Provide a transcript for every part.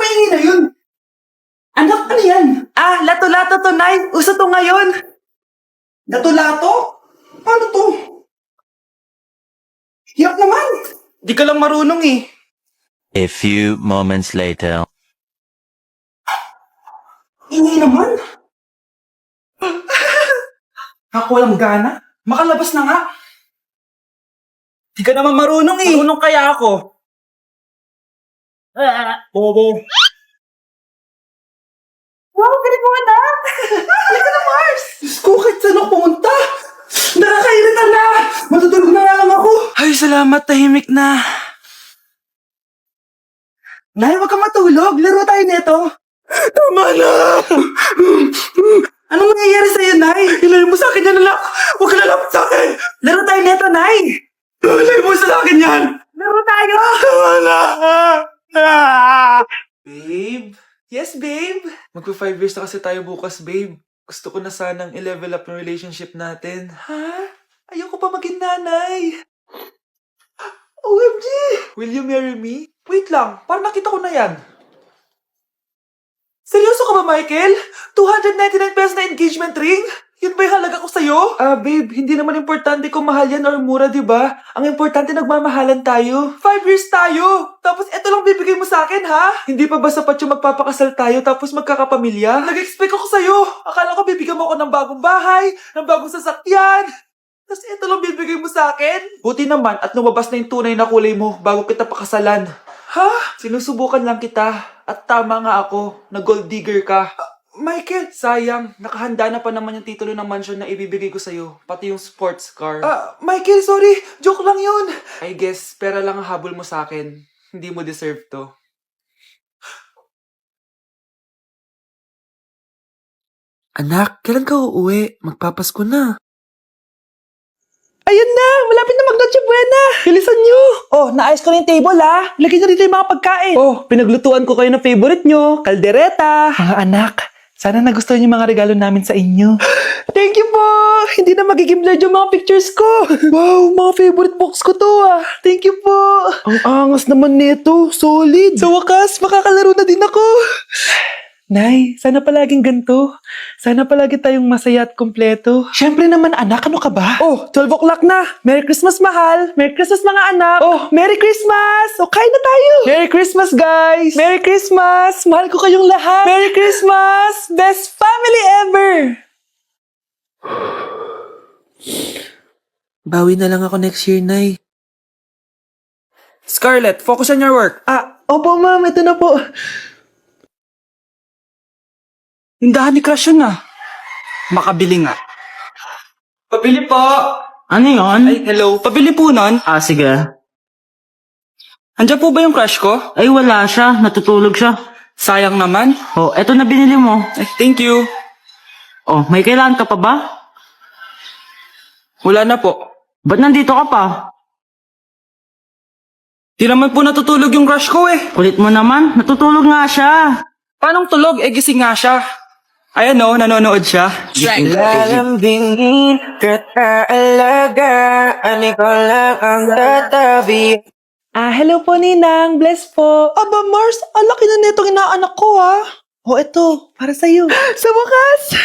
maingay na yun? Anak, ano yan? Lato-lato to, Nay. Uso to ngayon. Lato-lato? Paano to? Hirap naman. Di ka lang marunong eh. A few moments later. Ingay naman. Ako walang gana. Makalabas na nga. Di ka naman marunong eh. Marunong kaya ako. Bobo. Wow, galing mo anak. Halika na, Mars. Diyos ko, kahit saan ako pumunta. Nakakairita na. Matutulog na nga lang ako. Ay, salamat. Tahimik na. Nay, huwag kang matulog. Laro tayo nito. Tama na. Anong nangyayari sa'yo, Nay? Ilayo mo sa akin yan, anak. Huwag ka lalapit sa akin. Laro tayo nito, Nay. Ilayo mo sa akin yan. Laro tayo. Tama na. Babe? Yes, babe. Magpa 5 years na kasi tayo bukas, babe. Gusto ko na sanang i-level up yung relationship natin. Ha? Ayoko pa maging nanay. OMG! Will you marry me? Wait lang, parang nakita ko na yan. Seryoso ka ba, Michael? 299 pesos na engagement ring? Yun ba yung halaga ko sa'yo? Babe, hindi naman importante kung mahal yan or mura, di ba? Ang importante, nagmamahalan tayo. 5 years tayo! Tapos eto lang bibigay mo sa akin, ha? Hindi pa ba sapat yung magpapakasal tayo tapos magkakapamilya? Nag-expect ako sa'yo! Akala ko bibigyan mo ako ng bagong bahay, ng bagong sasakyan. Tapos eto lang bibigay mo sa akin? Buti naman at lumabas na yung tunay na kulay mo bago kita pakasalan. Ha? Sinusubukan lang kita. At tama nga ako, na gold digger ka. Michael, sayang. Nakahanda na pa naman yung titulo ng mansion na ibibigay ko sa'yo. Pati yung sports car. Michael, sorry. Joke lang yun. I guess, pera lang ang habol mo sa akin. Hindi mo deserve to. Anak, kailan ka uuwi? Magpapasko na. Ayan na, malapit na mag-Noche Buena. Bilisan nyo. Oh, naayos ko na yung table ha. Lagyan nyo dito yung mga pagkain. Oh, pinaglutuan ko kayo ng favorite nyo, kaldereta. Mga anak, sana nagustuhan yung mga regalo namin sa inyo. Thank you po. Hindi na magiging blurred yung mga pictures ko. Wow, mga favorite box ko to ah. Thank you po. Ang angas naman nito, solid. Sa wakas, makakalaro na din ako. Nay, sana palaging ganito. Sana palagi tayong masaya at kumpleto. Siyempre naman anak, ano ka ba? Oh, 12 o'clock na. Merry Christmas, mahal. Merry Christmas, mga anak. Oh, Merry Christmas. O, kain na tayo. Merry Christmas, guys. Merry Christmas. Mahal ko kayong lahat. Merry Christmas. Best family ever. Bawi na lang ako next year, Nay. Scarlett, focus on your work. Opo, ma'am. Ito na po. Tindahan ni Crush yun ah. Makabili nga. Pabili po. Ano yun? Ay, hello. Pabili po nun. Sige. Andiyan po ba yung crush ko? Ay, wala siya. Natutulog siya. Sayang naman. Oh, eto na binili mo. Ay, thank you. Oh, may kailangan ka pa ba? Wala na po. Ba't nandito ka pa? Di naman po natutulog yung crush ko eh. Kulit mo naman. Natutulog nga siya. Paanong tulog? Gising nga siya. Ayan o, nanonood siya. Lalambingin kita alagaan, ikaw lang ang tatabi. Hello po, Ninang. Bless po. Aba, Mars, ang laki na netong inaanak ko, ha? Oh, eto, para sa'yo. Sa wakas!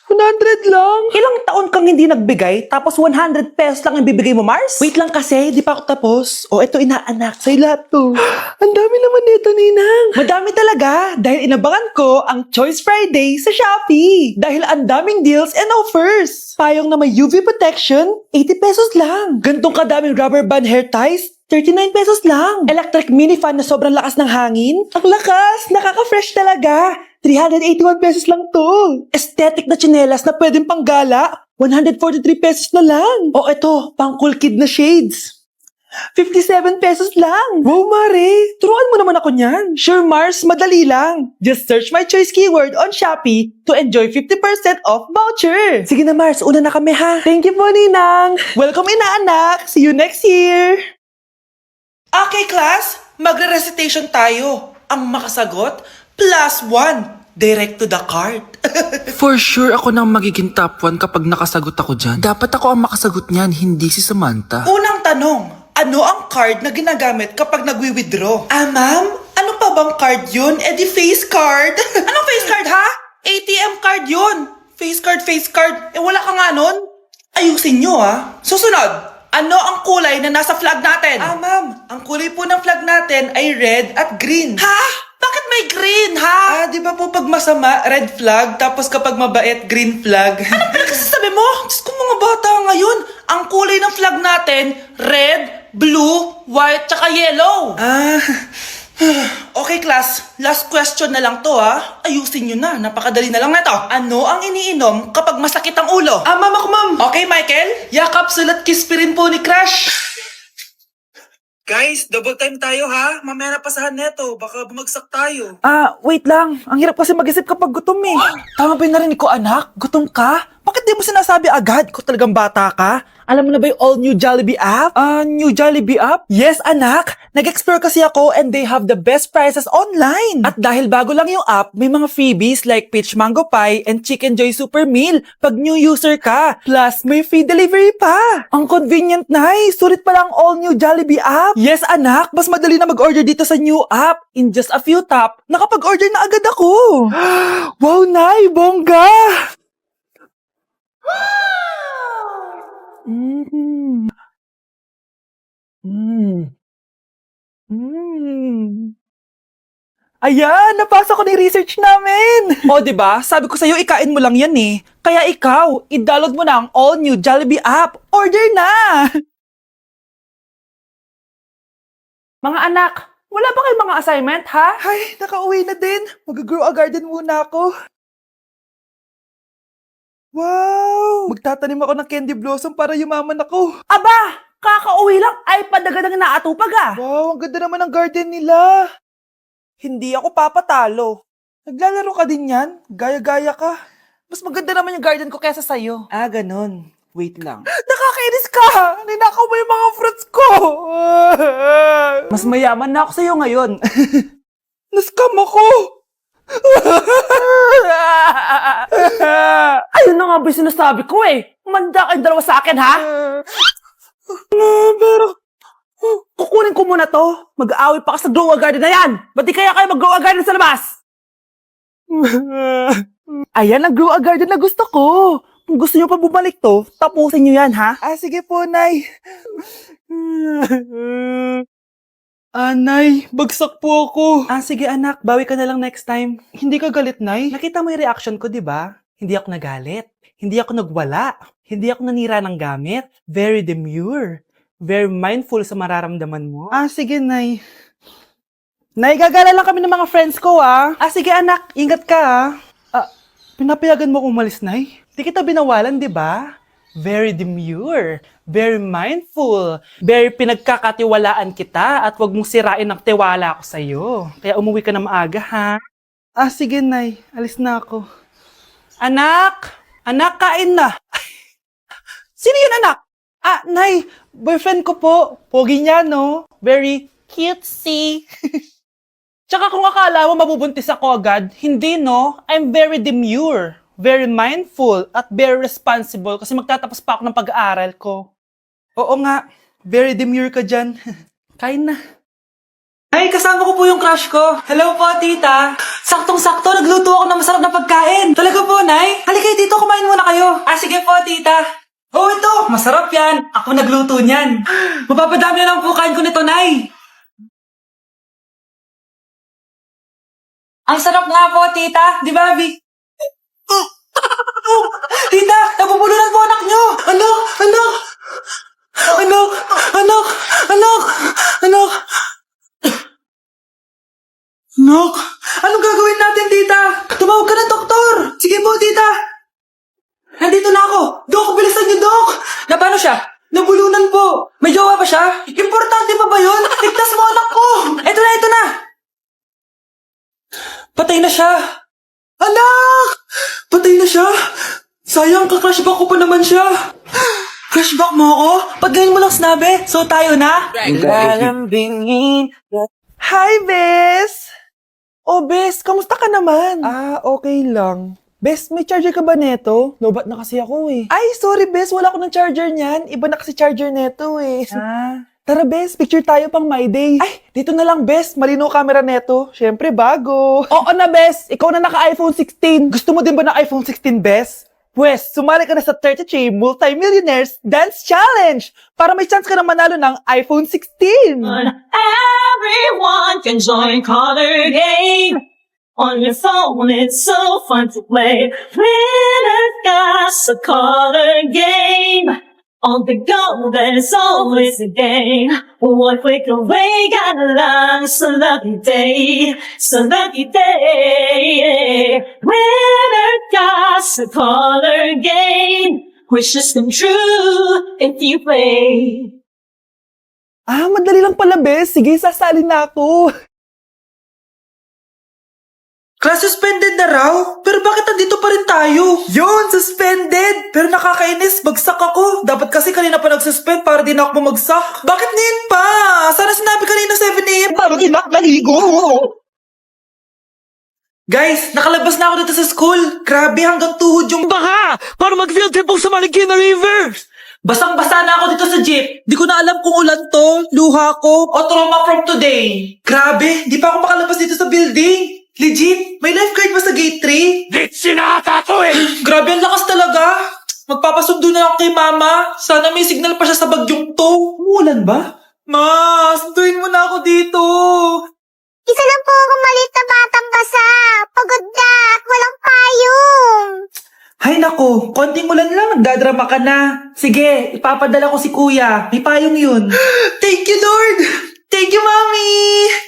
100 lang. Ilang taon kang hindi nagbigay, tapos 100 pesos lang ang bibigay mo, Mars? Wait lang kasi, di pa ako tapos. Oh, eto inaanak, sa'yo lahat to. Ang dami naman nito, Ninang. Madami talaga, dahil inabangan ko ang Choice Friday sa Shopee. Dahil ang daming deals and offers. Payong na may UV protection, 80 pesos lang. Gantong kadaming rubber band hair ties, 39 pesos lang. Electric mini fan na sobrang lakas ng hangin. Ang lakas, nakaka-fresh talaga. 381 pesos lang to. Aesthetic na tsinelas na pwedeng panggala, 143 pesos na lang. O eto, pang cool kid na shades. 57 pesos lang. Wow, Mare. Turuan mo naman ako niyan. Sure, Mars. Madali lang. Just search my choice keyword on Shopee to enjoy 50% off voucher. Sige na, Mars. Una na kami, ha? Thank you po, Ninang. Welcome, inaanak. See you next year. Okay, class. Magre-recitation tayo. Ang makasagot, +1. Direct to the card. For sure ako nang magiging top 1 kapag nakasagot ako dyan. Dapat ako ang makasagot niyan, hindi si Samantha. Unang tanong, ano ang card na ginagamit kapag nagwi-withdraw? Ma'am, ano pa bang card yun? Eh di face card. Anong face card ha? ATM card yun. Face card, face card. Eh wala ka nga nun? Ayusin nyo ha. Susunod. Ano ang kulay na nasa flag natin? Ah, ma'am. Ang kulay po ng flag natin ay red at green. Ha? Bakit may green, ha? Ah, di ba po pag masama, red flag, tapos kapag mabait, green flag? Ano pinagsasabi mo? Diyos ko mga bata ngayon. Ang kulay ng flag natin, red, blue, white, tsaka yellow. Ah, okay class, last question na lang to ha. Ayusin nyo na, napakadali na lang na to. Ano ang iniinom kapag masakit ang ulo? Ah, ma'am ako ma'am. Okay Michael, yakap, sulat, kiss pa rin po ni Crush. Guys, double time tayo ha. Mamaya na pasahan neto, baka bumagsak tayo. Ah, wait lang. Ang hirap kasi mag-isip kapag gutom eh. Tama ba yung narinig ko, anak? Gutom ka? Bakit di mo sinasabi agad? Ikaw talagang bata ka? Alam mo na ba yung all-new Jollibee app? New Jollibee app? Yes, anak! Nag-explore kasi ako and they have the best prices online. At dahil bago lang yung app, may mga freebies like peach mango pie and chicken joy super meal pag new user ka. Plus, may free delivery pa. Ang convenient, Nay. Sulit pala ang all-new Jollibee app. Yes, anak. Mas madali na mag-order dito sa new app. In just a few tap, nakapag-order na agad ako. Wow, Nay! Bongga! Mm. Mm. Mm. Ayan, napasa ko na yung research namin. O, di ba? Sabi ko sa'yo, ikain mo lang yan eh. Kaya ikaw, i-download mo na ang all-new Jollibee app. Order na! Mga anak, wala ba kayong mga assignment, ha? Ay, nakauwi na din. Mag-grow a garden muna ako. Wow! Magtatanim ako ng candy blossom para yumaman ako. Aba! Kakauwi lang ay padagadang naatupag ah. Wow, ang ganda naman ng garden nila. Hindi ako papatalo. Naglalaro ka din yan? Gaya-gaya ka. Mas maganda naman yung garden ko kesa sa'yo. Ah, ganun. Wait lang. Nakakainis ka! Ninakaw mo yung mga fruits ko! Mas mayaman na ako sa'yo ngayon. Nascam ako! Ayun na nga ba yung sinasabi ko eh. Manda kayong dalawa sa akin, ha? Pero, kukunin ko muna to. Mag-aaway pa ka sa grow a garden na yan. Ba't di kaya kayo mag-grow a garden sa labas? Ayan ang grow a garden na gusto ko. Kung gusto nyo pa bumalik to, tapusin nyo yan, ha? Ah, sige po, Nay. Nay, bagsak po ako. Ah, sige anak, bawi ka na lang next time. Hindi ka galit, Nay? Nakita mo yung reaction ko, di ba? Hindi ako nagalit. Hindi ako nagwala. Hindi ako nanira ng gamit. Very demure. Very mindful sa mararamdaman mo. Ah, sige, Nay. Nay, gagala lang kami ng mga friends ko, ah. Ah, sige anak, ingat ka, ah. Pinapayagan mo akong umalis, Nay? Di kita binawalan, di ba? Very demure, very mindful, very pinagkakatiwalaan kita at wag mong sirain ang tiwala ko sa'yo. Kaya umuwi ka na maaga, ha? Ah, sige, Nay. Alis na ako. Anak! Anak, kain na! Sino yun, anak? Ah, Nay, boyfriend ko po. Pogi niya, no? Very cutesy. Tsaka kung akala mo mabubuntis ako agad, hindi, no? I'm very demure. Very mindful at very responsible kasi magtatapos pa ako ng pag-aaral ko. Oo nga, very demure ka dyan. Kain na. Ay, kasama ko po yung crush ko. Hello po, tita. Saktong-sakto, nagluto ako ng masarap na pagkain. Talaga po, Nay? Halika dito, kumain muna kayo. Ah, sige po, tita. Oh, ito, masarap yan. Ako nagluto niyan. Mapapadami na lang po kain ko nito, Nay. Ang sarap nga po, tita. Di ba, Vic? Tita, nabubulunan po anak nyo! Anak! Anak! Anak! Anak! Anak! Anak! Anak! Anong gagawin natin, tita? Tumawag ka ng doktor! Sige po, tita! Nandito na ako! Dok, bilisan niyo, Dok! Na paano siya? Nabulunan po! May jowa ba siya? Importante pa ba yun? Ligtas mo anak ko! Ito na, ito na! Patay na siya! Anak! Patay na siya! Sayang, ka-crushback ko pa naman siya! Crushback mo ako? Pag ganyan mo lang sinabi, so tayo na? Lalambingin. Hi, Bes! Oh, Bes, kamusta ka naman? Ah, okay lang. Bes, may charger ka ba neto? Lobat na kasi ako eh. Ay, sorry Bes, wala ko ng charger niyan. Iba na kasi charger neto eh. Ah, Tara, Bes, picture tayo pang My Day. Ay, dito na lang, Bes. Malino camera neto. Siyempre, bago. Oo na, Bes. Ikaw na naka-iPhone 16. Gusto mo din ba ng iPhone 16, Bes? Pwes, sumali ka na sa 33 Multi-Millionaires Dance Challenge para may chance ka na manalo ng iPhone 16. Everyone can join color game. On your phone, it's so fun to play. Winner's got a color game. On the go, there's always a game. One click away, got along, it's a lucky day. It's a lucky day. Winner got a color game. Wishes come true if you play. Ah, madali lang pala, Bes. Sige, sasali na ako. Class suspended na raw? Pero bakit nandito pa rin tayo? Yun, suspended! Pero nakakainis, bagsak ako. Dapat kasi kanina pa nag-suspend para di na ako bumagsak. Bakit ngayon pa? Sana sinabi kanina 7 a.m. para di na ako naligo. Guys, nakalabas na ako dito sa school. Grabe, hanggang tuhod yung baha! Para mag-field trip sa Marikina River! Basang-basa na ako dito sa jeep. Di ko na alam kung ulan to, luha ko, o trauma from today. Grabe, di pa ako makalabas dito sa building. Legit, may lifeguard ba sa gate 3? Legit sinata to eh! Grabe, ang lakas talaga. Magpapasundo na ako kay mama. Sana may signal pa siya sa bagyong to. Umulan ba? Ma, sunduin mo na ako dito. Isa lang po akong maliit na batang basa. Pagod na at walang payong. Hay nako, konting ulan lang, nagdadrama ka na. Sige, ipapadala ko si kuya. May payong yun. Thank you, Lord! Thank you, Mommy!